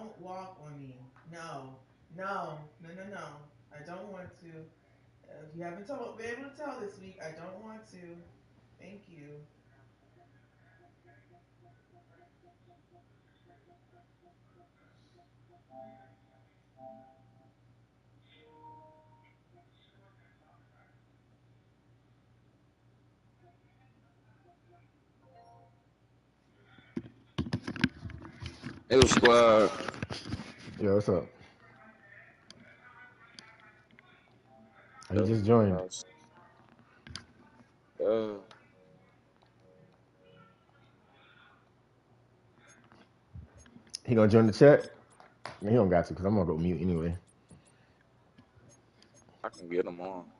Don't walk on me. No, no, no, no, no. I don't want to. If you haven't been able to tell this week, I don't want to. Thank you. It was squad. Yeah, what's up? He Uh, just joined. uh, He gonna join the chat? He don't got to, cause I'm gonna go mute anyway. I can get them on.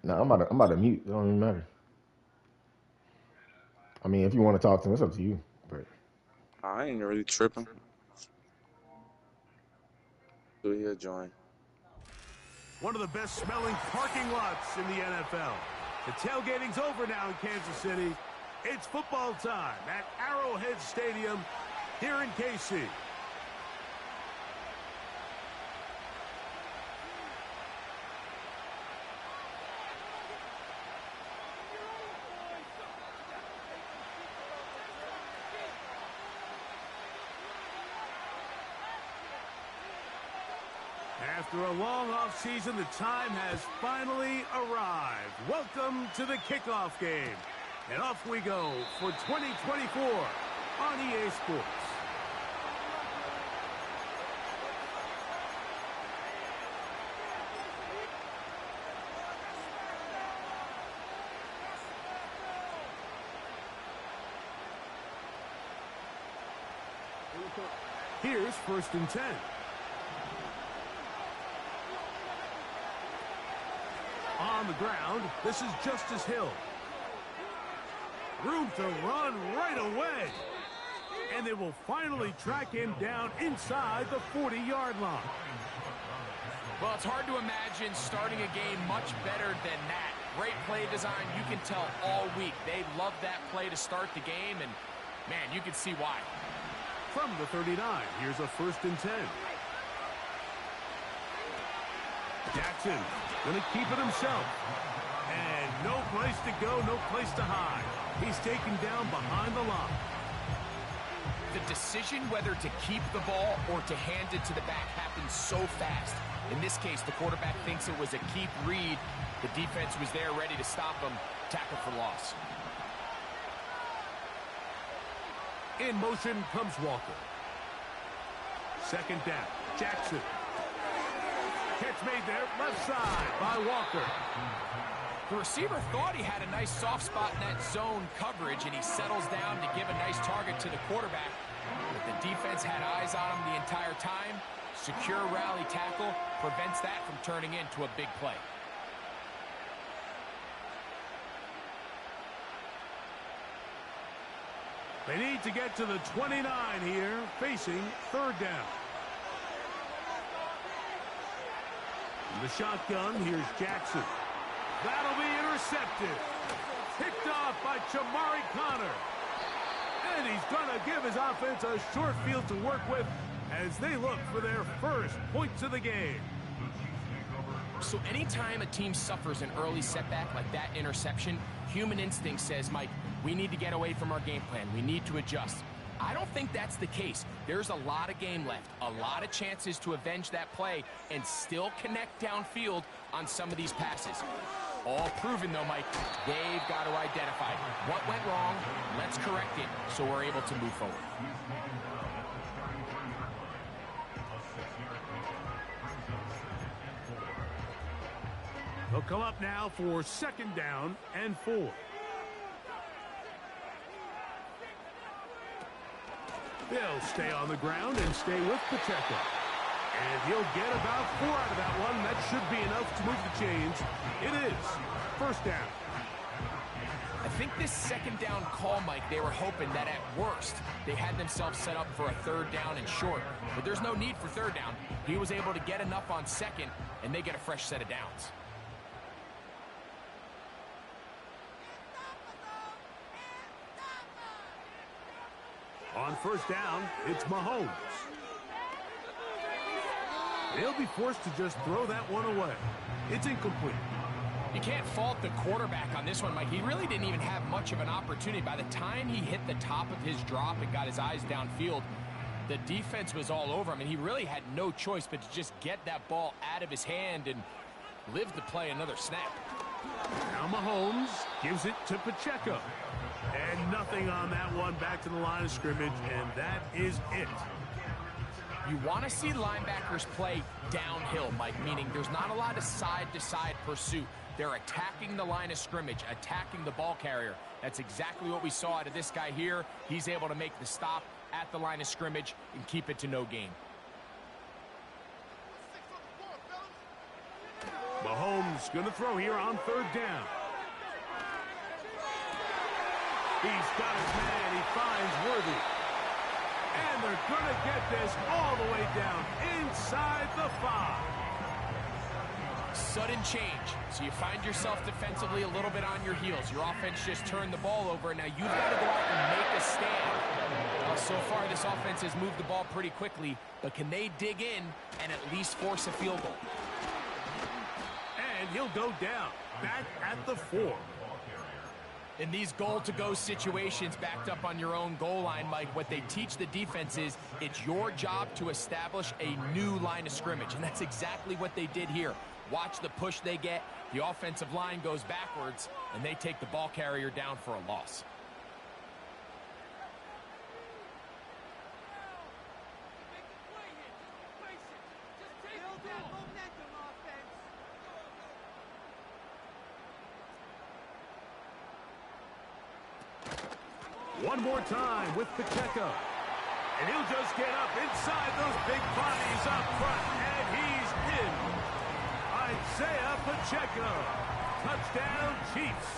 Nah, I'm about to mute. It don't even matter. I mean, if you want to talk to him, it's up to you. But I ain't really tripping. Do he join? One of the best smelling parking lots in the NFL. The tailgating's over now in Kansas City. It's football time at Arrowhead Stadium here in KC. After a long offseason, the time has finally arrived. Welcome to the kickoff game. And off we go for 2024 on EA Sports. Here's 1st and 10. On the ground, this is Justice Hill. Room to run right away. And they will finally track him down inside the 40-yard line. Well, it's hard to imagine starting a game much better than that. Great play design. You can tell all week they love that play to start the game, and, man, you can see why. From the 39, here's a 1st and 10. Jackson going to keep it himself. And no place to go, no place to hide. He's taken down behind the line. The decision whether to keep the ball or to hand it to the back happens so fast. In this case, the quarterback thinks it was a keep read. The defense was there ready to stop him. Tackle for loss. In motion comes Walker. 2nd down, Jackson. Catch made there, left side by Walker. The receiver thought he had a nice soft spot in that zone coverage, and he settles down to give a nice target to the quarterback. But the defense had eyes on him the entire time. Secure rally tackle prevents that from turning into a big play. They need to get to the 29 here, facing 3rd down. In the shotgun, here's Jackson. That'll be intercepted. Picked off by Chamari Connor. And he's going to give his offense a short field to work with as they look for their first points of the game. So anytime a team suffers an early setback like that interception, human instinct says, Mike, we need to get away from our game plan. We need to adjust. I don't think that's the case. There's a lot of game left, a lot of chances to avenge that play and still connect downfield on some of these passes. All proven, though, Mike. They've got to identify what went wrong. Let's correct it so we're able to move forward. They'll come up now for 2nd down and 4. They'll stay on the ground and stay with Pacheco. And he'll get about 4 out of that one. That should be enough to move the chains. It is 1st down. I think this 2nd down call, Mike, they were hoping that at worst they had themselves set up for a 3rd down and short. But there's no need for 3rd down. He was able to get enough on 2nd, and they get a fresh set of downs. On first down, it's Mahomes. They'll be forced to just throw that one away. It's incomplete. You can't fault the quarterback on this one, Mike. He really didn't even have much of an opportunity. By the time he hit the top of his drop and got his eyes downfield, the defense was all over him, and he really had no choice but to just get that ball out of his hand and live to play another snap. Now Mahomes gives it to Pacheco. And nothing on that one, back to the line of scrimmage, and that is it. You want to see linebackers play downhill, Mike, meaning there's not a lot of side-to-side pursuit. They're attacking the line of scrimmage, attacking the ball carrier. That's exactly what we saw out of this guy here. He's able to make the stop at the line of scrimmage and keep it to no gain. Mahomes going to throw here on third down. He's got his man. He finds Worthy. And they're going to get this all the way down inside the 5. Sudden change. So you find yourself defensively a little bit on your heels. Your offense just turned the ball over. Now you've got to go out and make a stand. Well, so far this offense has moved the ball pretty quickly, but can they dig in and at least force a field goal? And he'll go down, back at the 4. In these goal-to-go situations backed up on your own goal line, Mike, what they teach the defense is it's your job to establish a new line of scrimmage, and that's exactly what they did here. Watch the push they get. The offensive line goes backwards, and they take the ball carrier down for a loss. One more time with Pacheco. And he'll just get up inside those big bodies up front. And he's in. Isaiah Pacheco. Touchdown, Chiefs.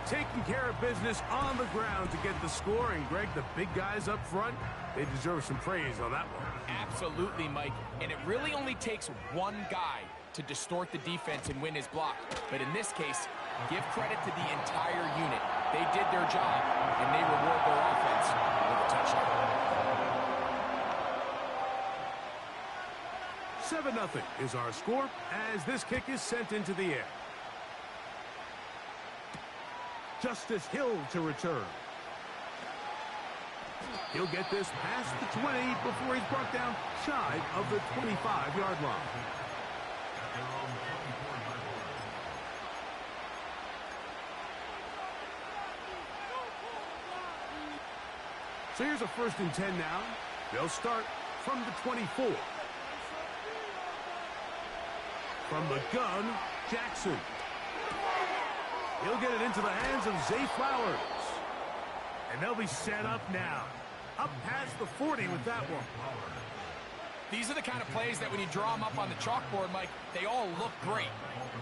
Taking care of business on the ground to get the score. And, Greg, the big guys up front, they deserve some praise on that one. Absolutely, Mike. And it really only takes one guy to distort the defense and win his block. But in this case, give credit to the entire unit. They did their job, and they reward their offense with a touchdown. 7-0 is our score as this kick is sent into the air. Justice Hill to return. He'll get this past the 20 before he's brought down shy of the 25-yard line. So here's a 1st and 10 now. They'll start from the 24. From the gun, Jackson. He'll get it into the hands of Zay Flowers. And they'll be set up now. Up past the 40 with that one. These are the kind of plays that when you draw them up on the chalkboard, Mike, they all look great.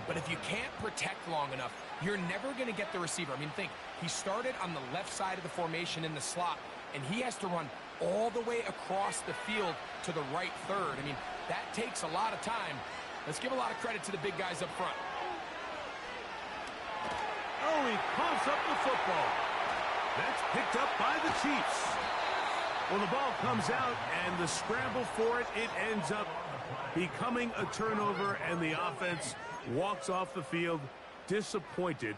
But if you can't protect long enough, you're never going to get the receiver. I mean, think, he started on the left side of the formation in the slot, and he has to run all the way across the field to the right third. I mean, that takes a lot of time. Let's give a lot of credit to the big guys up front. Oh, he pumps up the football. That's picked up by the Chiefs. Well, the ball comes out, and the scramble for it, it ends up becoming a turnover, and the offense walks off the field disappointed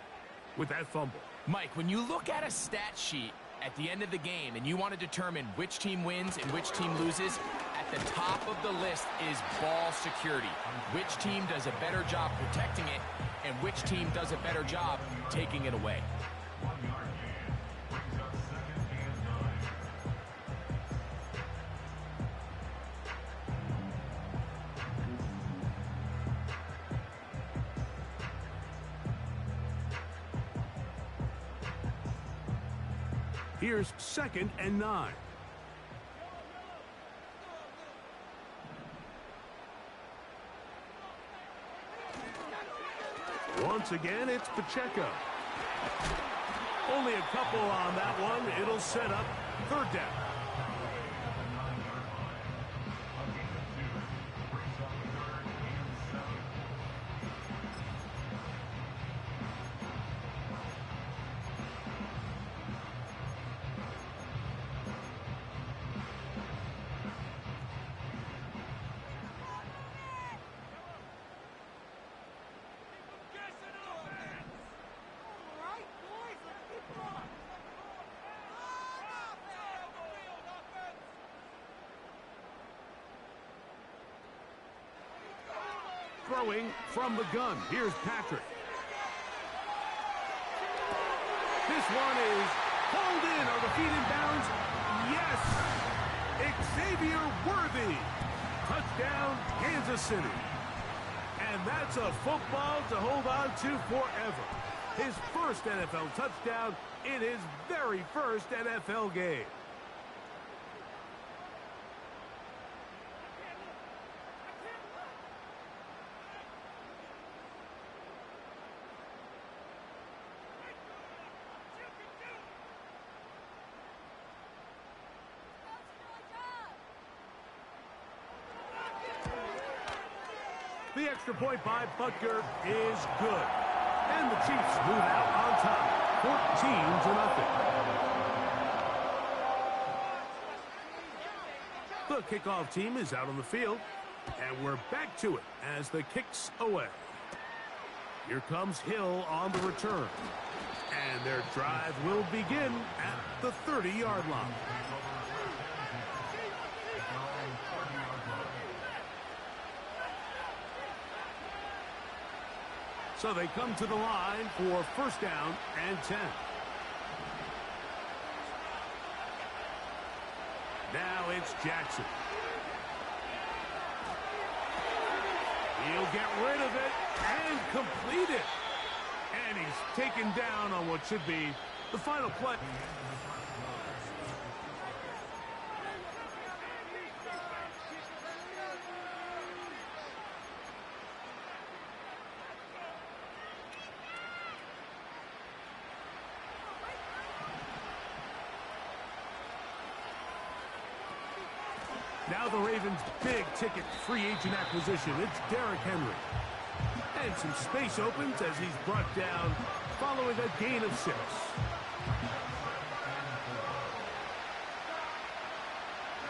with that fumble. Mike, when you look at a stat sheet at the end of the game and you want to determine which team wins and which team loses, at the top of the list is ball security. Which team does a better job protecting it and which team does a better job taking it away. Here's 2nd and 9. Once again, it's Pacheco. Only a couple on that one. It'll set up 3rd down. Throwing from the gun. Here's Patrick. This one is pulled in. Are the feet in bounds? Yes! Xavier Worthy. Touchdown, Kansas City. And that's a football to hold on to forever. His first NFL touchdown in his very first NFL game. The extra point by Butker is good. And the Chiefs move out on top, 14-0. The kickoff team is out on the field, and we're back to it as the kick's away. Here comes Hill on the return. And their drive will begin at the 30-yard line. So they come to the line for first down and 10. Now it's Jackson. He'll get rid of it and complete it. And he's taken down on what should be the final play. Now the Ravens' big-ticket free agent acquisition. It's Derrick Henry. And some space opens as he's brought down following a gain of 6.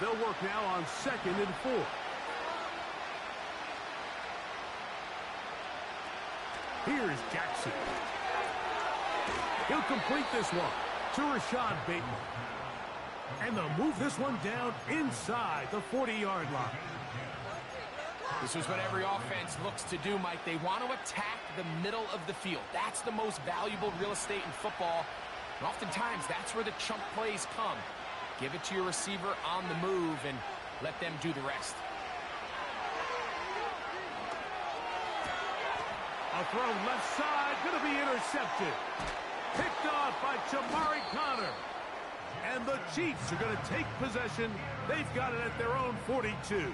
They'll work now on 2nd and 4. Here's Jackson. He'll complete this one to Rashad Bateman. And they'll move this one down inside the 40-yard line. This is what every offense looks to do, Mike. They want to attack the middle of the field. That's the most valuable real estate in football. And oftentimes, that's where the chunk plays come. Give it to your receiver on the move and let them do the rest. A throw left side, going to be intercepted. Picked off by Jamari Connor. And the Chiefs are going to take possession. They've got it at their own 42.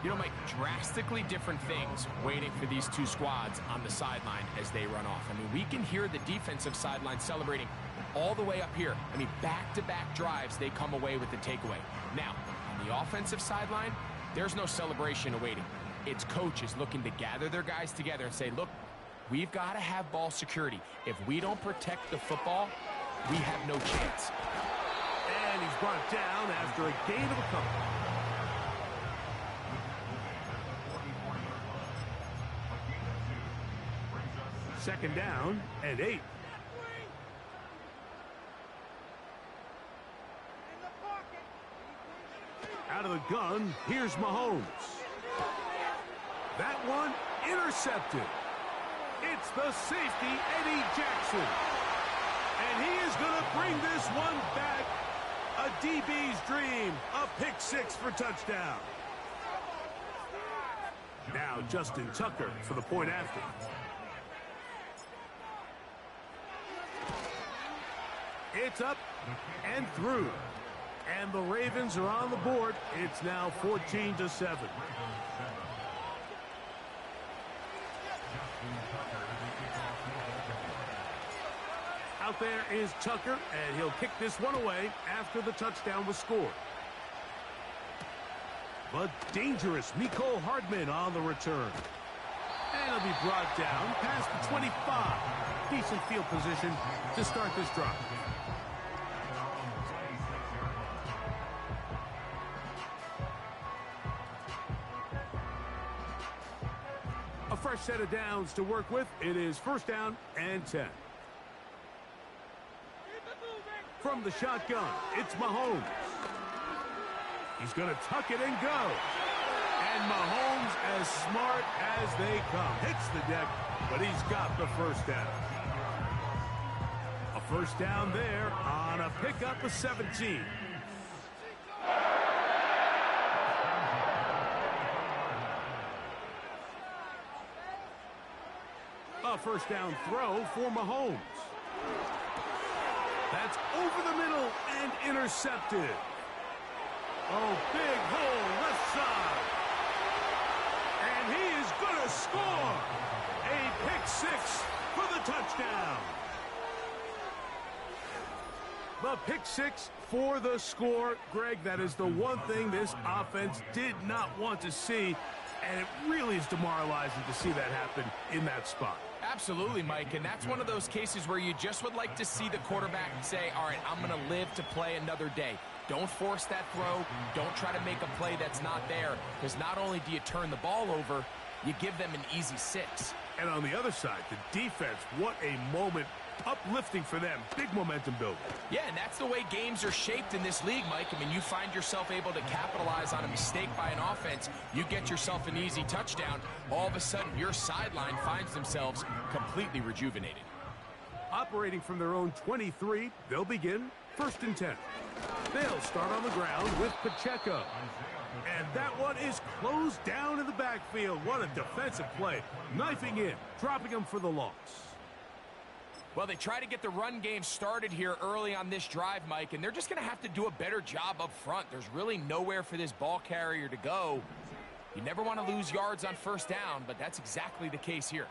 You know, Mike, drastically different things waiting for these two squads on the sideline as they run off. I mean, we can hear the defensive sideline celebrating all the way up here. I mean, back-to-back drives, they come away with the takeaway. Now, on the offensive sideline, there's no celebration awaiting. It's coaches looking to gather their guys together and say, look, we've got to have ball security. If we don't protect the football, we have no chance. And he's brought down after a gain of a couple. Second down and 8. Out of the gun, here's Mahomes. That one intercepted. It's the safety, Eddie Jackson. And he is going to bring this one back. A DB's dream. A pick 6 for touchdown. Now Justin Tucker for the point after. It's up and through. And the Ravens are on the board. It's now 14-7. Out there is Tucker, and he'll kick this one away after the touchdown was scored. But dangerous Mecole Hardman on the return. And he'll be brought down past the 25. Decent field position to start this drive. A fresh set of downs to work with. It is first down and 10. From the shotgun, it's Mahomes. He's going to tuck it and go. And And Mahomes, as smart as they come, hits the deck, but he's got the first down. A first down there on a pickup of 17. A first down throw for Mahomes. That's over the middle and intercepted. Oh, big hole left side. And he is going to score. A pick six for the touchdown. The pick six for the score. Greg, that is the one thing this offense did not want to see. And it really is demoralizing to see that happen in that spot. Absolutely, Mike, and that's one of those cases where you just would like to see the quarterback say, all right, I'm going to live to play another day. Don't force that throw. Don't try to make a play that's not there, because not only do you turn the ball over, you give them an easy six. And on the other side, the defense, what a moment. Uplifting for them. Big momentum building. Yeah, and that's the way games are shaped in this league, Mike. I mean, you find yourself able to capitalize on a mistake by an offense. You get yourself an easy touchdown. All of a sudden, your sideline finds themselves completely rejuvenated. Operating from their own 23, they'll begin 1st and 10. They'll start on the ground with Pacheco. And that one is closed down in the backfield. What a defensive play. Knifing in, dropping him for the loss. Well, they try to get the run game started here early on this drive, Mike, and they're just going to have to do a better job up front. There's really nowhere for this ball carrier to go. You never want to lose yards on first down, but that's exactly the case here.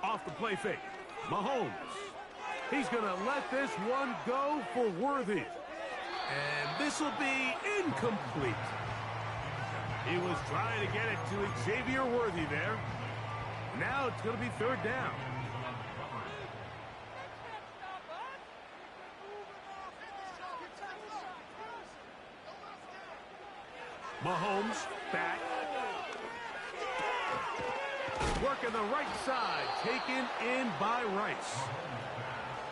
Off the play fake. Mahomes. He's going to let this one go for Worthy. And this will be incomplete. He was trying to get it to Xavier Worthy there. Now it's going to be 3rd down. Mahomes back. Working the right side, taken in by Rice.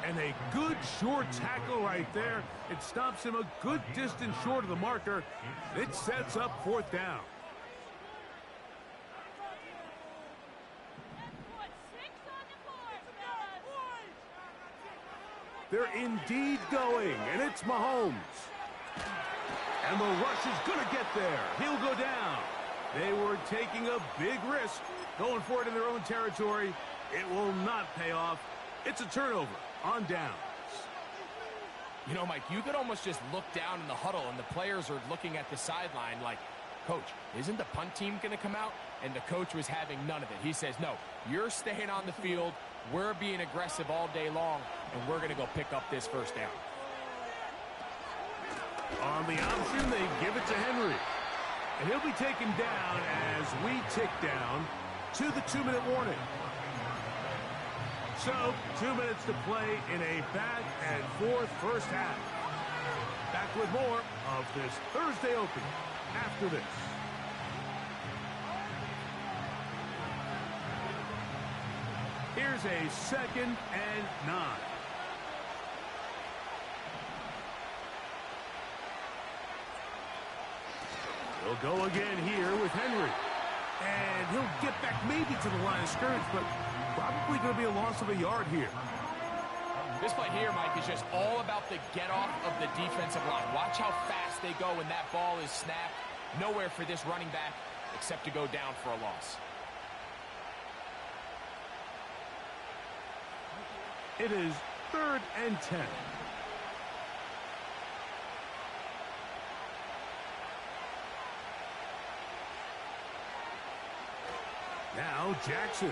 And a good short tackle right there. It stops him a good distance short of the marker. It sets up 4th down. They're indeed going, and it's Mahomes. And the rush is going to get there. He'll go down. They were taking a big risk. Going for it in their own territory. It will not pay off. It's a turnover on downs. You know, Mike, you could almost just look down in the huddle and the players are looking at the sideline like, Coach, isn't the punt team going to come out? And the coach was having none of it. He says, no, you're staying on the field. We're being aggressive all day long, and we're going to go pick up this 1st down. On the option, they give it to Henry. And he'll be taken down as we tick down to the 2-minute warning. So, 2 minutes to play in a back-and-forth first half. Back with more of this Thursday opening after this. Here's a 2nd and 9. He'll go again here with Henry. And he'll get back maybe to the line of scrimmage, but probably going to be a loss of a yard here. This play here, Mike, is just all about the get-off of the defensive line. Watch how fast they go when that ball is snapped. Nowhere for this running back except to go down for a loss. It is 3rd and 10. Now Jackson.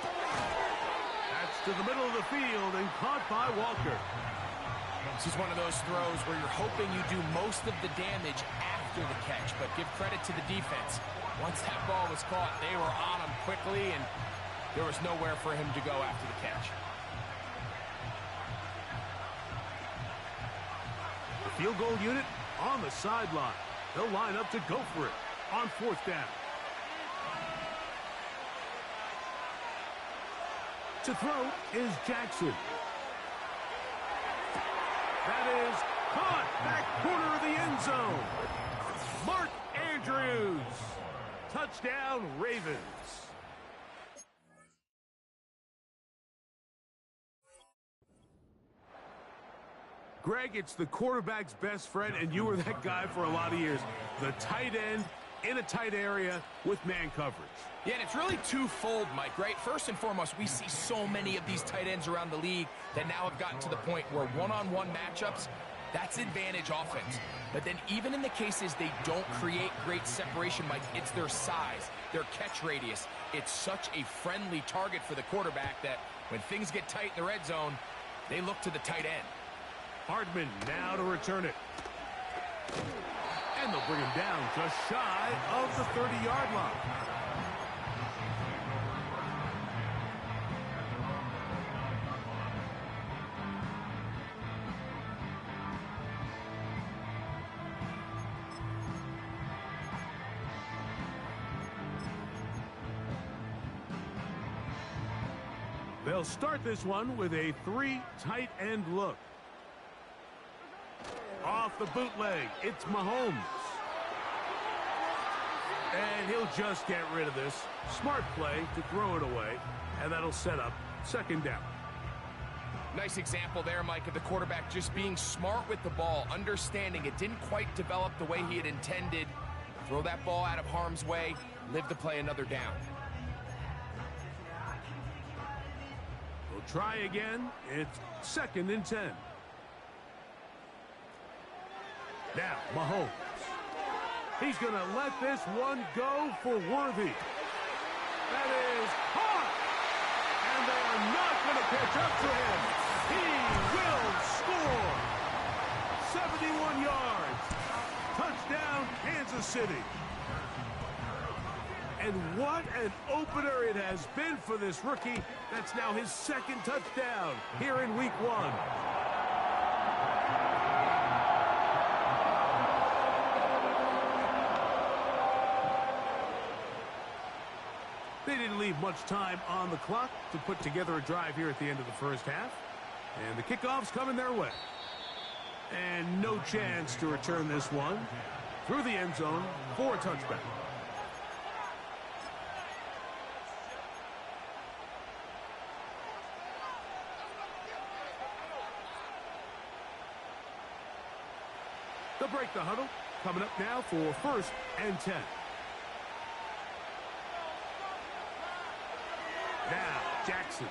That's to the middle of the field and caught by Walker. This is one of those throws where you're hoping you do most of the damage after the catch, but give credit to the defense. Once that ball was caught, they were on him quickly, and there was nowhere for him to go after the catch. The field goal unit on the sideline. They'll line up to go for it on 4th down. To throw is Jackson. That is caught back corner of the end zone. Mark Andrews. Touchdown, Ravens. Greg, it's the quarterback's best friend, and you were that guy for a lot of years. The tight end in a tight area with man coverage. Yeah, and it's really twofold, Mike, right? First and foremost, we see so many of these tight ends around the league that now have gotten to the point where one-on-one matchups, that's advantage offense. But then even in the cases they don't create great separation, Mike, it's their size, their catch radius. It's such a friendly target for the quarterback that when things get tight in the red zone, they look to the tight end. Hardman now to return it. And they'll bring him down just shy of the 30-yard line. They'll start this one with a 3 tight end look. Off the bootleg, it's Mahomes. And he'll just get rid of this. Smart play to throw it away, and that'll set up 2nd down. Nice example there, Mike, of the quarterback just being smart with the ball, understanding it didn't quite develop the way he had intended. Throw that ball out of harm's way, live to play another down. We'll try again. It's 2nd and 10. Now, Mahomes. He's going to let this one go for Worthy. That is caught. And they are not going to catch up to him. He will score. 71 yards. Touchdown, Kansas City. And what an opener it has been for this rookie. That's now his 2nd touchdown here in Week 1. They didn't leave much time on the clock to put together a drive here at the end of the first half. And the kickoff's coming their way. And no chance to return this one through the end zone for a touchback. They'll break the huddle. Coming up now for 1st and 10. Now, Jackson.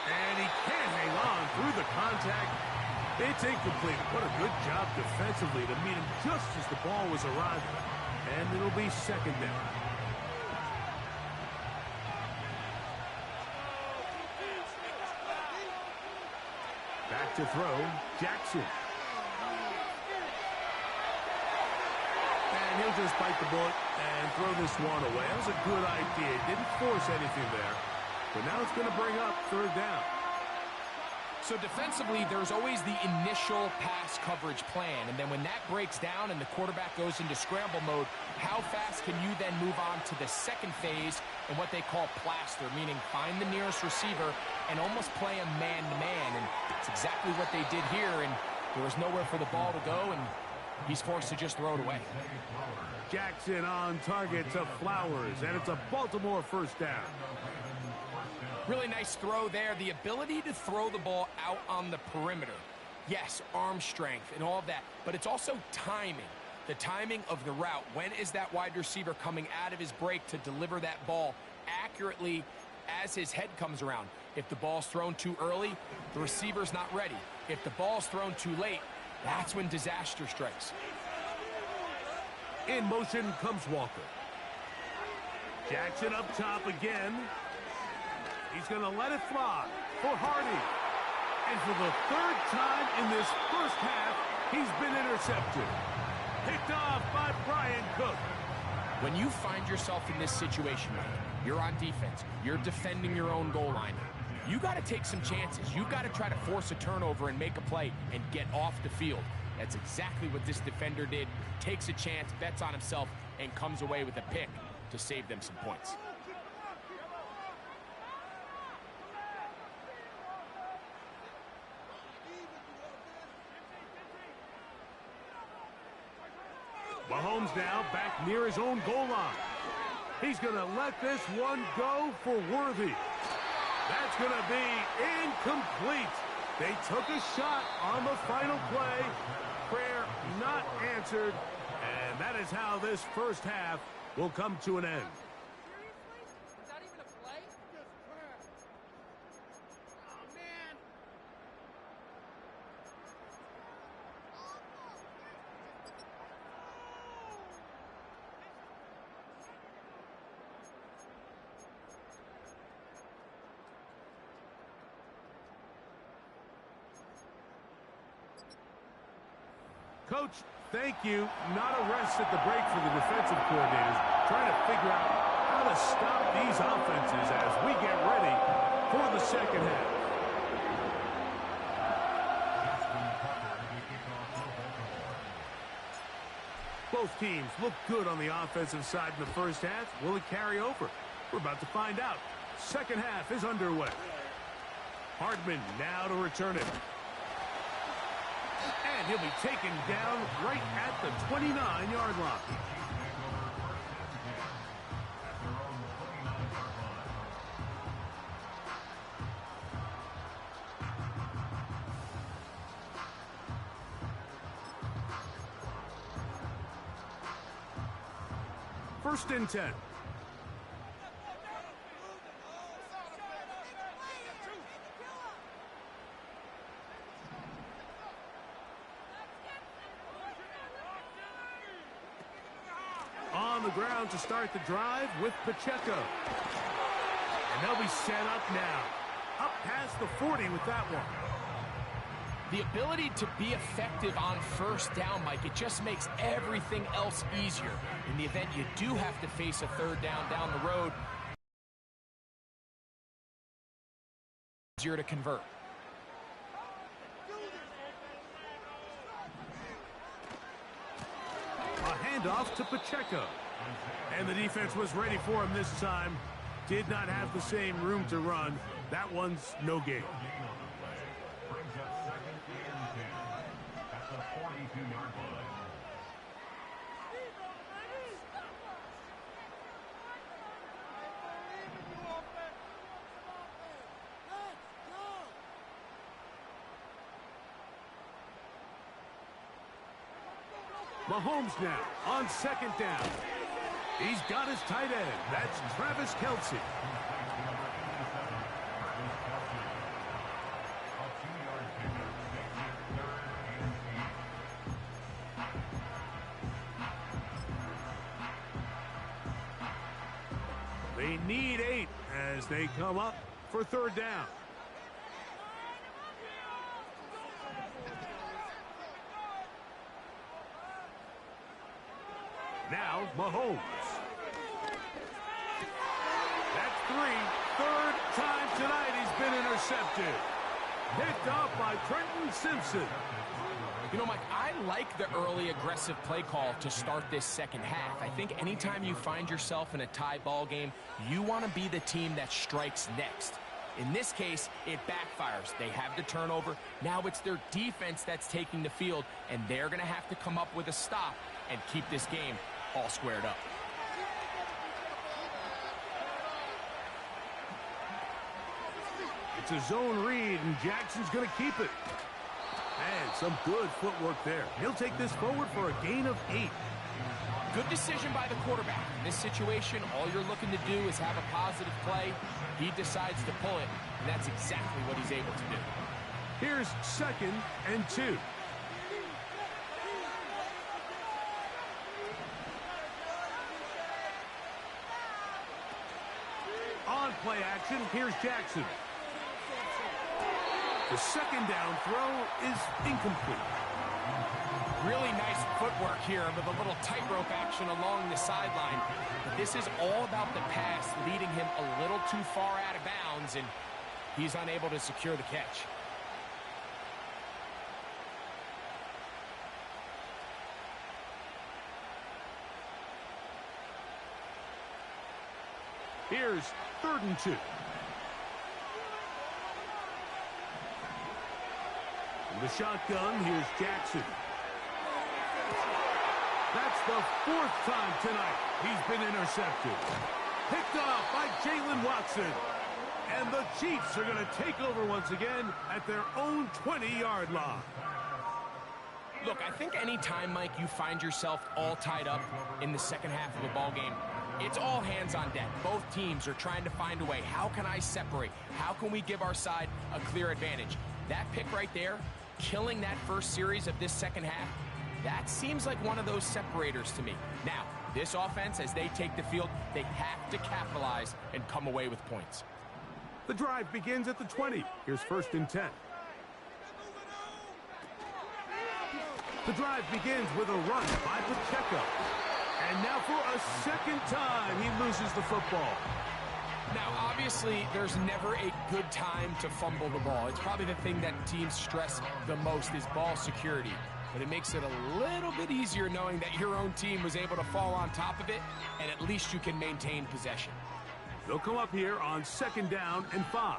And he can't hang on through the contact. It's incomplete. What a good job defensively to meet him just as the ball was arriving. And it'll be 2nd down. Back to throw, Jackson. And he'll just bite the bullet and throw this one away. That was a good idea. He didn't force anything there. But now it's going to bring up 3rd down. So defensively, there's always the initial pass coverage plan. And then when that breaks down and the quarterback goes into scramble mode, how fast can you then move on to the 2nd phase and what they call plaster, meaning find the nearest receiver and almost play a man-to-man. And it's exactly what they did here. And there was nowhere for the ball to go, and he's forced to just throw it away. Jackson on target to Flowers, and it's a Baltimore 1st down. Really nice throw there. The ability to throw the ball out on the perimeter. Yes, arm strength and all of that, but it's also timing. The timing of the route. When is that wide receiver coming out of his break to deliver that ball accurately as his head comes around? If the ball's thrown too early, the receiver's not ready. If the ball's thrown too late, that's when disaster strikes. In motion comes Walker. Jackson up top again. He's going to let it fly for Hardy. And for the 3rd time in this first half, he's been intercepted. Picked off by Brian Cook. When you find yourself in this situation, Mike, you're on defense, you're defending your own goal line. You got to take some chances. You got to try to force a turnover and make a play and get off the field. That's exactly what this defender did. Takes a chance, bets on himself, and comes away with a pick to save them some points. Mahomes now back near his own goal line. He's going to let this one go for Worthy. That's going to be incomplete. They took a shot on the final play. Prayer not answered. And that is how this first half will come to an end. Is that even a play? Oh, man. Coach, thank you. Not a rest at the break for the defensive coordinators, trying to figure out how to stop these offenses as we get ready for the second half. Both teams look good on the offensive side in the first half. Will it carry over? We're about to find out. Second half is underway. Hardman now to return it. And he'll be taken down right at the 29-yard line. First and 10. On the ground to start the drive with Pacheco. And they'll be set up now. Up past the 40 with that one. The ability to be effective on first down, Mike, it just makes everything else easier. In the event you do have to face a third down the road, easier to convert. A handoff to Pacheco. And the defense was ready for him this time. Did not have the same room to run. That one's no gain. Mahomes now on second down. He's got his tight end. That's Travis Kelce. They need 8 as they come up for third down. Now, Mahomes. That's 3. Third time tonight he's been intercepted. Picked off by Trenton Simpson. You know, Mike, I like the early aggressive play call to start this second half. I think anytime you find yourself in a tie ball game, you want to be the team that strikes next. In this case, it backfires. They have the turnover. Now it's their defense that's taking the field, and they're going to have to come up with a stop and keep this game all squared up. It's a zone read, and Jackson's going to keep it. And some good footwork there. He'll take this forward for a gain of 8. Good decision by the quarterback. In this situation, all you're looking to do is have a positive play. He decides to pull it, and that's exactly what he's able to do. Here's second and 2. On play action, here's Jackson. The second down throw is incomplete. Really nice footwork here with a little tightrope action along the sideline. But this is all about the pass leading him a little too far out of bounds, and He's unable to secure the catch. Here's 3rd and 2. In the shotgun, here's Jackson. That's the 4th time tonight he's been intercepted. Picked off by Jalen Watson. And the Chiefs are going to take over once again at their own 20-yard line. Look, I think any time, Mike, you find yourself all tied up in the second half of a ball game, it's all hands on deck. Both teams are trying to find a way. How can I separate? How can we give our side a clear advantage? That pick right there, killing that first series of this second half, that seems like one of those separators to me. Now, this offense, as they take the field, they have to capitalize and come away with points. The drive begins at the 20. Here's 1st and 10. The drive begins with a run by Pacheco. And now for a second time, he loses the football. Now, obviously, there's never a good time to fumble the ball. It's probably the thing that teams stress the most is ball security. But it makes it a little bit easier knowing that your own team was able to fall on top of it, and at least you can maintain possession. They'll come up here on 2nd down and 5.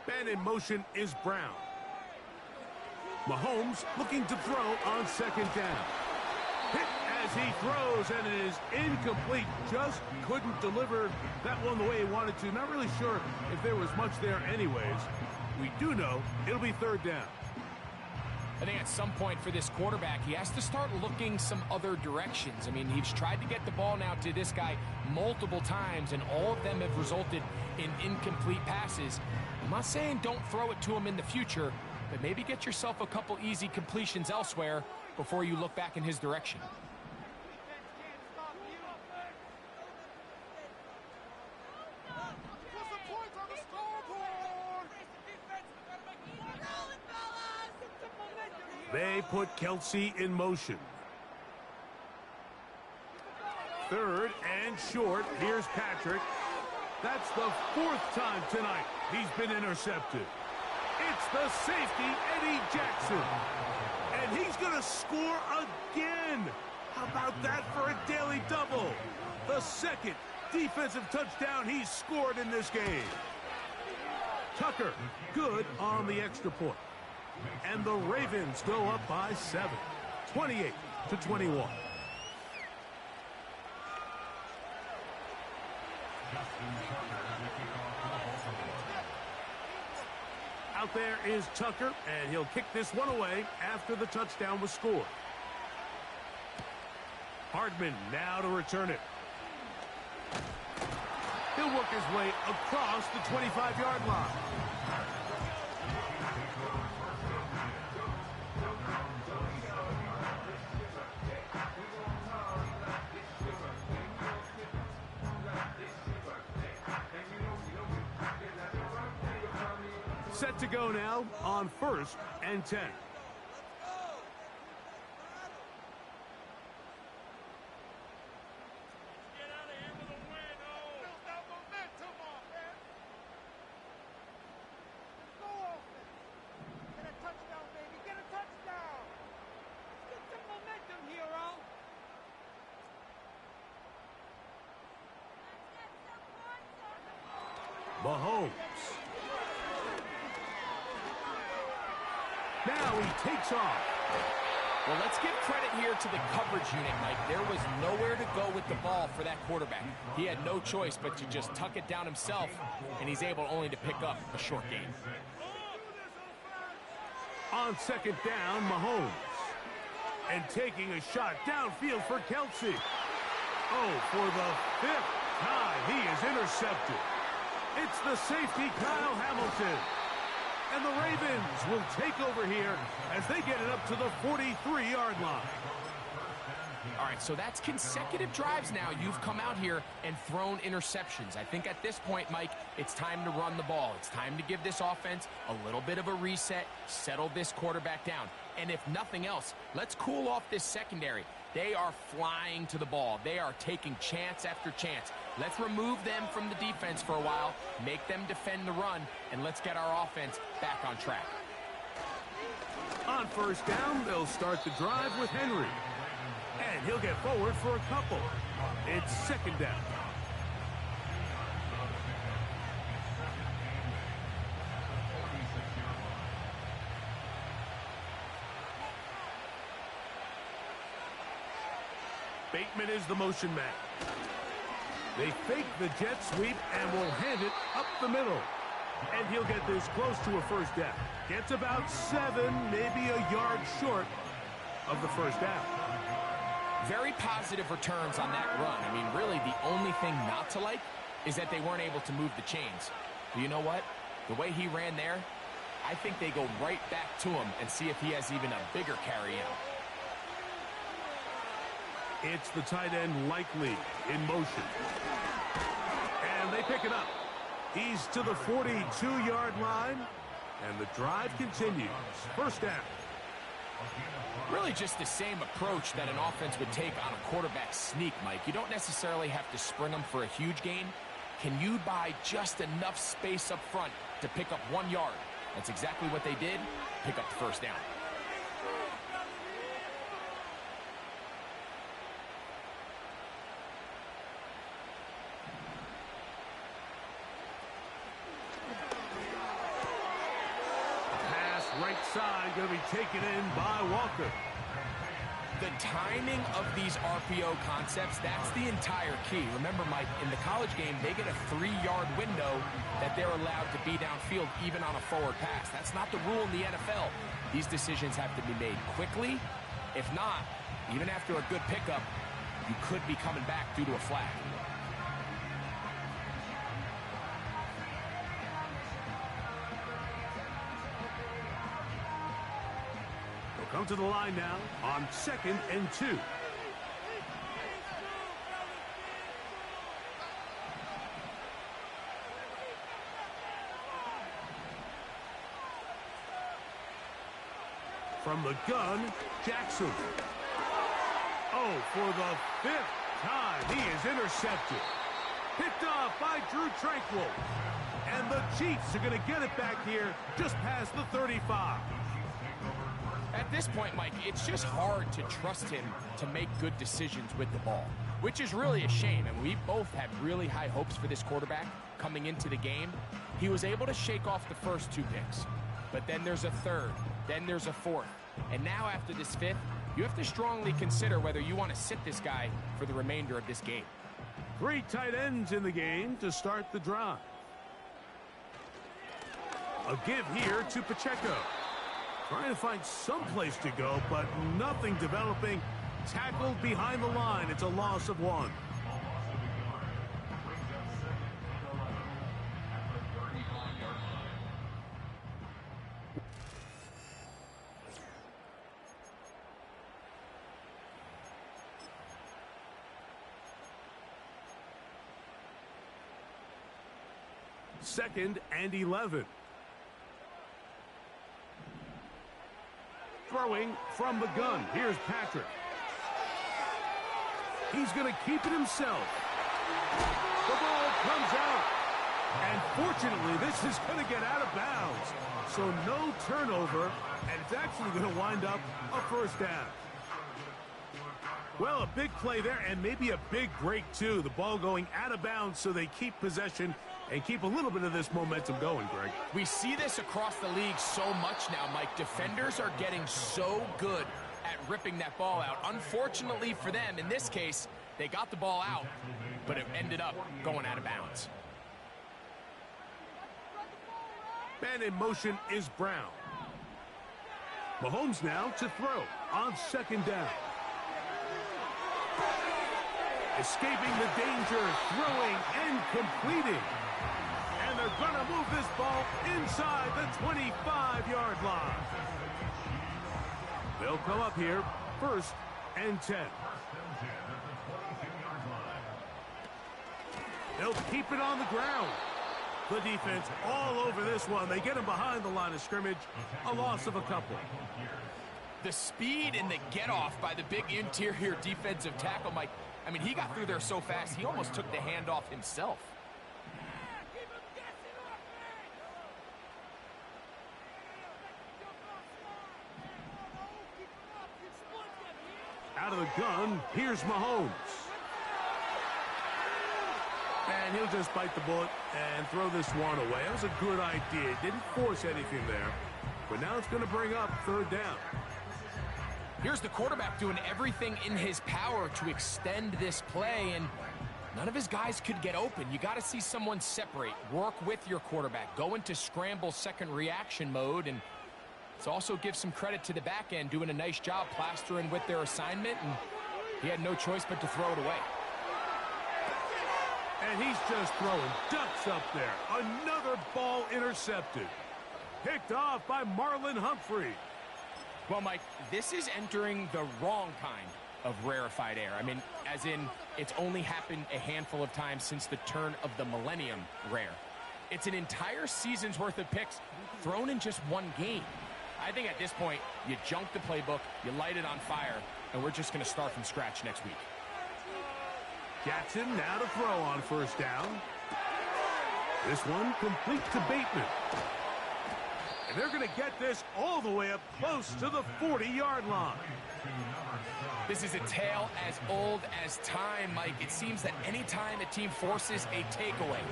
Man in motion is Brown. Mahomes looking to throw on 2nd down. Hit as he throws, and it is incomplete. Just couldn't deliver that one the way he wanted to. Not really sure if there was much there anyways. We do know it'll be 3rd down. I think at some point for this quarterback, he has to start looking some other directions. I mean, he's tried to get the ball now to this guy multiple times, and all of them have resulted in incomplete passes. I'm not saying don't throw it to him in the future, but maybe get yourself a couple easy completions elsewhere before you look back in his direction. They put Kelce in motion. 3rd and short. Here's Patrick. That's the 4th time tonight he's been intercepted. It's the safety, Eddie Jackson. And he's going to score again. How about that for a daily double? The 2nd defensive touchdown he's scored in this game. Tucker, good on the extra point. And the Ravens go up by 7, 28-21. Out there is Tucker, and he'll kick this one away after the touchdown was scored. Hardman now to return it. He'll work his way across the 25-yard line. Set to go now on 1st and 10. Mahomes. Now he takes off. Well, let's give credit here to the coverage unit, Mike. There was nowhere to go with the ball for that quarterback. He had no choice but to just tuck it down himself, and he's able only to pick up a short gain. On 2nd down, Mahomes. And taking a shot downfield for Kelce. Oh, for the 5th time, he is intercepted. It's the safety, Kyle Hamilton. And the Ravens will take over here as they get it up to the 43-yard line. All right, so that's consecutive drives now. You've come out here and thrown interceptions. I think at this point, Mike, it's time to run the ball. It's time to give this offense a little bit of a reset, settle this quarterback down. And if nothing else, let's cool off this secondary. They are flying to the ball. They are taking chance after chance. Let's remove them from the defense for a while, make them defend the run, and let's get our offense back on track. On first down, they'll start the drive with Henry. And he'll get forward for a couple. It's second down. Bateman is the motion man. They fake the jet sweep and will hand it up the middle. And he'll get this close to a first down. Gets about 7, maybe a yard short of the first down. Very positive returns on that run. I mean, really, the only thing not to like is that they weren't able to move the chains. But you know what? The way he ran there, I think they go right back to him and see if he has even a bigger carry out. It's the tight end Likely in motion. And they pick it up. He's to the 42-yard line. And the drive continues. First down. Really just the same approach that an offense would take on a quarterback sneak, Mike. You don't necessarily have to sprint them for a huge gain. Can you buy just enough space up front to pick up 1 yard? That's exactly what they did. Pick up the first down. Right side going to be taken in by Walker. The timing of these RPO concepts, that's the entire key. Remember, Mike, in the college game, they get a 3-yard window that they're allowed to be downfield even on a forward pass. That's not the rule in the NFL. These decisions have to be made quickly. If not, even after a good pickup, you could be coming back due to a flag. Come to the line now on 2nd and 2. From the gun, Jackson. Oh, for the 5th time, he is intercepted. Picked off by Drue Tranquill. And the Chiefs are going to get it back here just past the 35. At this point, Mike, it's just hard to trust him to make good decisions with the ball, which is really a shame. And we both had really high hopes for this quarterback coming into the game. He was able to shake off the first 2 picks, but then there's a 3rd, then there's a 4th. And now after this 5th, you have to strongly consider whether you want to sit this guy for the remainder of this game. 3 tight ends in the game to start the drive. A give here to Pacheco. Trying to find some place to go, but nothing developing. Tackled behind the line. It's a loss of 1. Second and 11. Throwing from the gun. Here's Patrick. He's going to keep it himself. The ball comes out. And fortunately, this is going to get out of bounds. So no turnover, and it's actually going to wind up a first down. Well, a big play there, and maybe a big break, too. The ball going out of bounds, so they keep possession and keep a little bit of this momentum going, Greg. We see this across the league so much now, Mike. Defenders are getting so good at ripping that ball out. Unfortunately for them, in this case, they got the ball out, but it ended up going out of bounds. And in motion is Brown. Mahomes now to throw on 2nd down. Escaping the danger, throwing and completing. And they're going to move this ball inside the 25-yard line. They'll come up here, 1st and 10. They'll keep it on the ground. The defense all over this one. They get him behind the line of scrimmage. A loss of a couple. The speed and the get-off by the big interior defensive tackle, Mike. I mean, he got through there so fast, he almost took the handoff himself. Out of the gun, here's Mahomes. And he'll just bite the bullet and throw this one away. That was a good idea. Didn't force anything there. But now it's going to bring up third down. Here's the quarterback doing everything in his power to extend this play, and none of his guys could get open. You got to see someone separate, work with your quarterback, go into scramble second reaction mode, and let's also give some credit to the back end doing a nice job plastering with their assignment, and he had no choice but to throw it away. And he's just throwing ducks up there. Another ball intercepted. Picked off by Marlon Humphrey. Well, Mike, this is entering the wrong kind of rarefied air. I mean, as in, it's only happened a handful of times since the turn of the millennium rare. It's an entire season's worth of picks thrown in just one game. I think at this point, you junk the playbook, you light it on fire, and we're just going to start from scratch next week. Jackson now to throw on first down. This one complete to Bateman. And they're going to get this all the way up close to the 40-yard line. This is a tale as old as time, Mike. It seems that anytime a team forces a takeaway,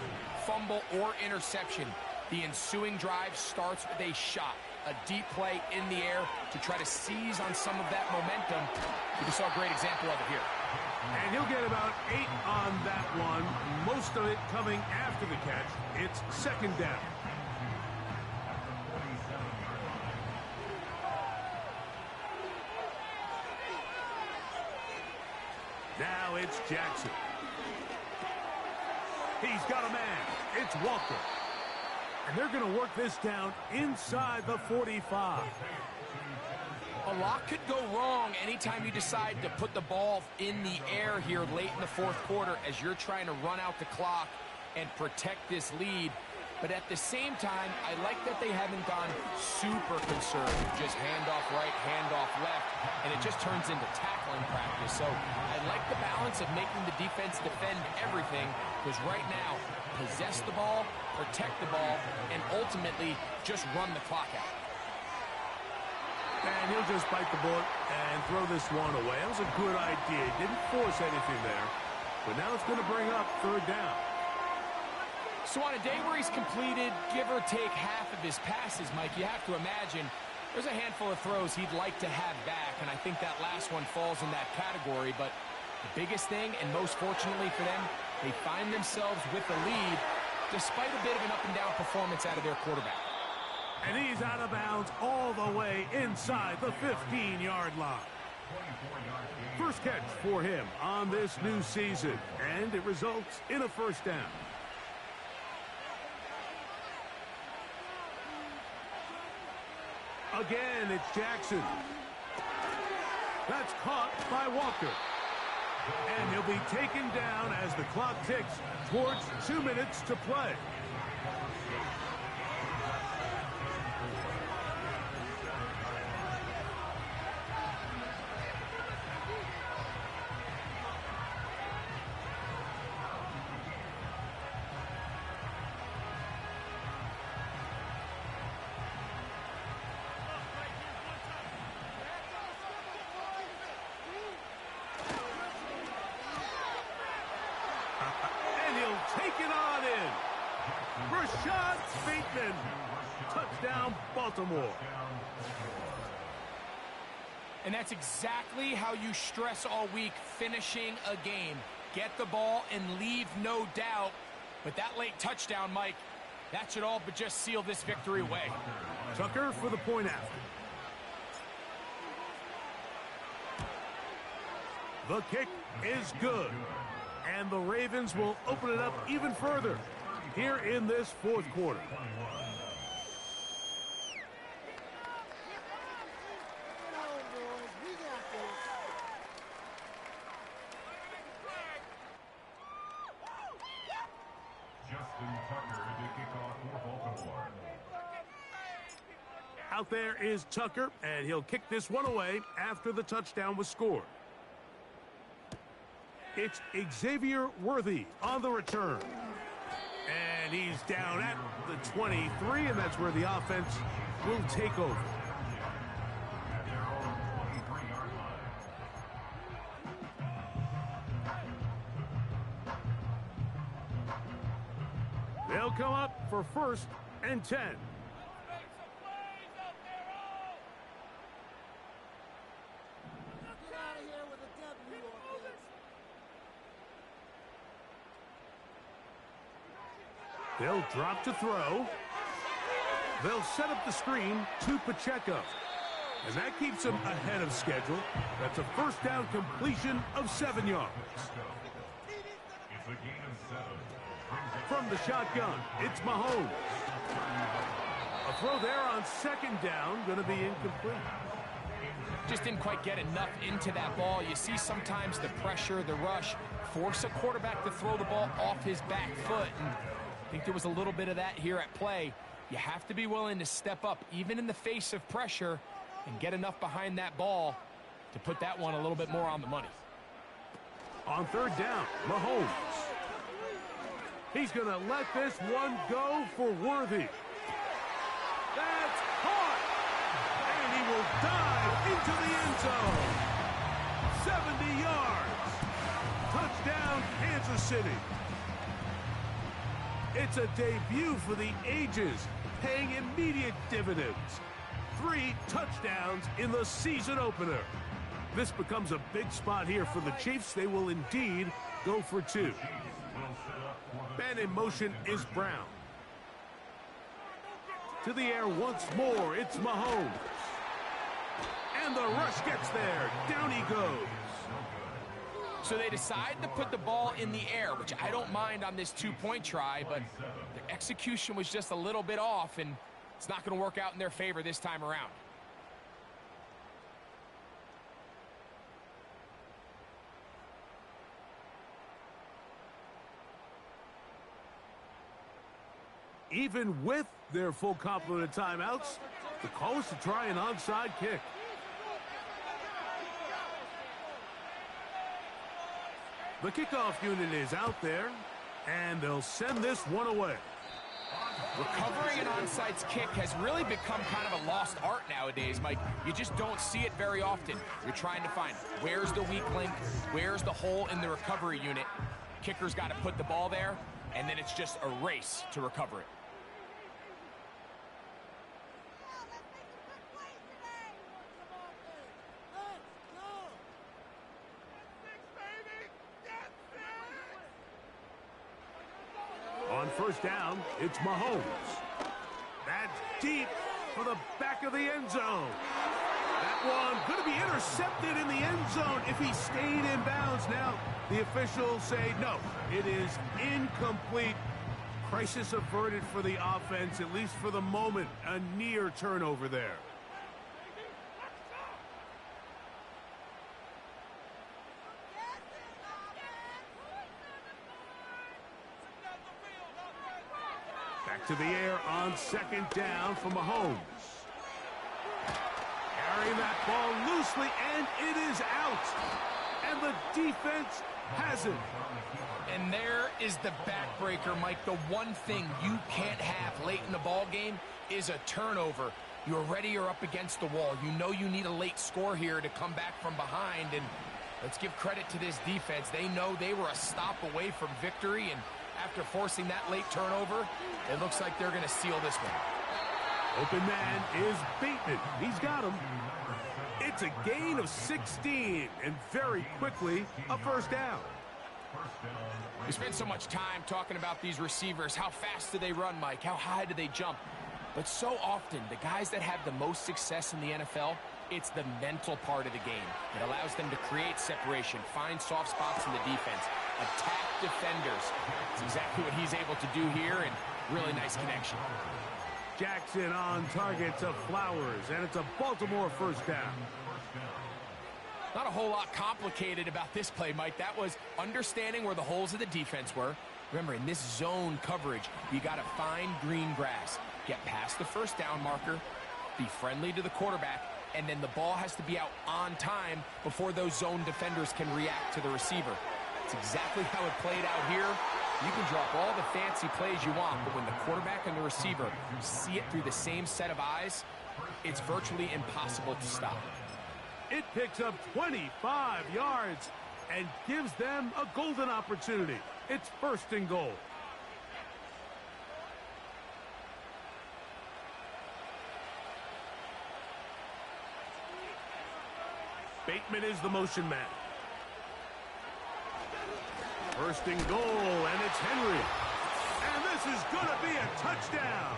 fumble, or interception, the ensuing drive starts with a shot, a deep play in the air to try to seize on some of that momentum. We just saw a great example of it here. And he'll get about 8 on that one, most of it coming after the catch. It's second down. Now it's Jackson. He's got a man. It's Walker. And they're going to work this down inside the 45. A lot could go wrong anytime you decide to put the ball in the air here late in the fourth quarter as you're trying to run out the clock and protect this lead. But at the same time, I like that they haven't gone super conservative. Just handoff right, handoff left, and it just turns into tackling practice. So I like the balance of making the defense defend everything, because right now, possess the ball, protect the ball, and ultimately just run the clock out. And he'll just bite the bullet and throw this one away. That was a good idea. Didn't force anything there. But now it's going to bring up third down. So on a day where he's completed, give or take half of his passes, Mike, you have to imagine there's a handful of throws he'd like to have back, and I think that last one falls in that category. But the biggest thing, and most fortunately for them, they find themselves with the lead despite a bit of an up-and-down performance out of their quarterback. And he's out of bounds all the way inside the 15-yard line. First catch for him on this new season, and it results in a first down. Again, it's Jackson. That's caught by Walker. And he'll be taken down as the clock ticks towards 2 minutes to play. Take it on in. Rashad Bateman. Touchdown, Baltimore. And that's exactly how you stress all week, finishing a game. Get the ball and leave no doubt. But that late touchdown, Mike, that should all but just seal this victory away. Tucker for the point after. The kick is good. And the Ravens will open it up even further here in this fourth quarter. Out there is Tucker, and he'll kick this one away after the touchdown was scored. It's Xavier Worthy on the return. And he's down at the 23, and that's where the offense will take over. They'll come up for 1st and 10. They'll drop to throw. They'll set up the screen to Pacheco. And that keeps him ahead of schedule. That's a first down completion of 7 yards. From the shotgun, it's Mahomes. A throw there on 2nd down, going to be incomplete. Just didn't quite get enough into that ball. You see sometimes the pressure, the rush, force a quarterback to throw the ball off his back foot. And I think there was a little bit of that here at play. You have to be willing to step up, even in the face of pressure, and get enough behind that ball to put that one a little bit more on the money. On 3rd down, Mahomes. He's going to let this one go for Worthy. That's caught! And he will dive into the end zone. 70 yards. Touchdown, Kansas City. It's a debut for the ages, paying immediate dividends. 3 touchdowns in the season opener. This becomes a big spot here for the Chiefs. They will indeed go for 2. And in motion is Brown. To the air once more, it's Mahomes. And the rush gets there. Down he goes. So they decide to put the ball in the air, which I don't mind on this 2-point try, but their execution was just a little bit off, and it's not going to work out in their favor this time around. Even with their full complement of timeouts, the call is to try an onside kick. The kickoff unit is out there, and they'll send this one away. Recovering an onside kick has really become kind of a lost art nowadays, Mike. You just don't see it very often. You're trying to find where's the weak link, where's the hole in the recovery unit. Kicker's got to put the ball there, and then it's just a race to recover it. On 1st down, it's Mahomes. That's deep for the back of the end zone. That one going to be intercepted in the end zone if he stayed in bounds. Now, the officials say no, it is incomplete. Crisis averted for the offense, at least for the moment. A near turnover there. Back to the air on 2nd down for Mahomes. Carrying that ball loosely, and it is out. And the defense has it. And there is the backbreaker, Mike. The one thing you can't have late in the ball game is a turnover. You're already you're up against the wall. You know you need a late score here to come back from behind. And let's give credit to this defense. They know they were a stop away from victory, and after forcing that late turnover, it looks like they're going to seal this one. Open man is Bateman. He's got him. It's a gain of 16, and very quickly, a 1st down. We spend so much time talking about these receivers. How fast do they run, Mike? How high do they jump? But so often, the guys that have the most success in the NFL, it's the mental part of the game. It allows them to create separation, find soft spots in the defense, attack defenders. It's exactly what he's able to do here, and really nice connection. Jackson on target to Flowers, and it's a Baltimore 1st down. Not a whole lot complicated about this play, Mike. That was understanding where the holes of the defense were. Remember, in this zone coverage, you got to find green grass. Get past the 1st down marker, be friendly to the quarterback, and then the ball has to be out on time before those zone defenders can react to the receiver. It's exactly how it played out here. You can drop all the fancy plays you want, but when the quarterback and the receiver see it through the same set of eyes, it's virtually impossible to stop. It picks up 25 yards and gives them a golden opportunity. It's 1st and goal. Bateman is the motion man. 1st and goal, and it's Henry. And this is going to be a touchdown.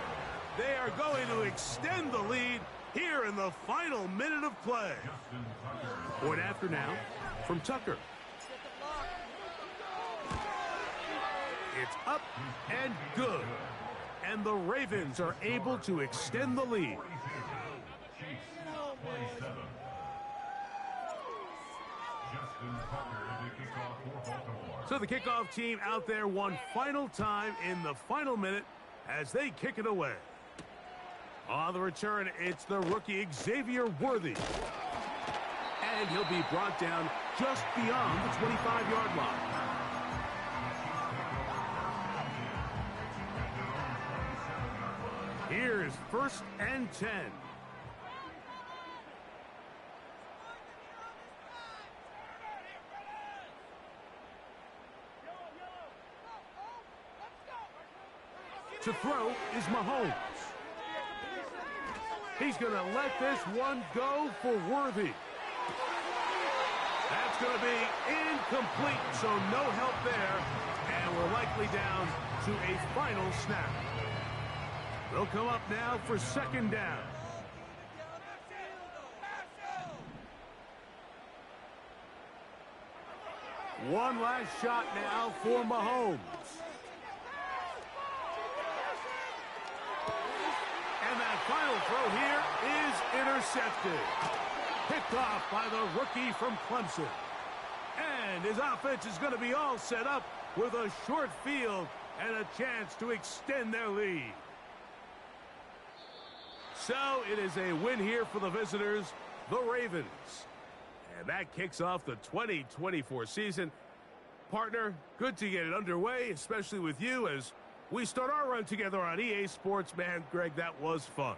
They are going to extend the lead here in the final minute of play. Point after now from Tucker. It's up and good. And the Ravens are able to extend the lead. So the kickoff team out there one final time in the final minute as they kick it away. On the return, it's the rookie Xavier Worthy. And he'll be brought down just beyond the 25-yard line. Here's 1st and 10. To throw is Mahomes. He's going to let this one go for Worthy. That's going to be incomplete, so no help there. And we're likely down to a final snap. They'll come up now for 2nd down. One last shot now for Mahomes. And that final throw here is intercepted. Picked off by the rookie from Clemson. And his offense is going to be all set up with a short field and a chance to extend their lead. So it is a win here for the visitors, the Ravens. And that kicks off the 2024 season. Partner, good to get it underway, especially with you as we start our run together on EA Sports. Man, Greg, that was fun.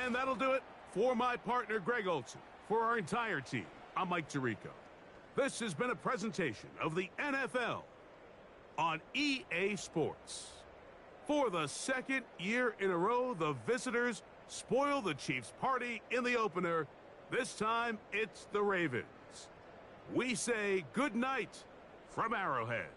And that'll do it for my partner, Greg Olson. For our entire team, I'm Mike Tirico. This has been a presentation of the NFL on EA Sports. For the 2nd year in a row, the visitors spoil the Chiefs' party in the opener. This time, it's the Ravens. We say good night from Arrowhead.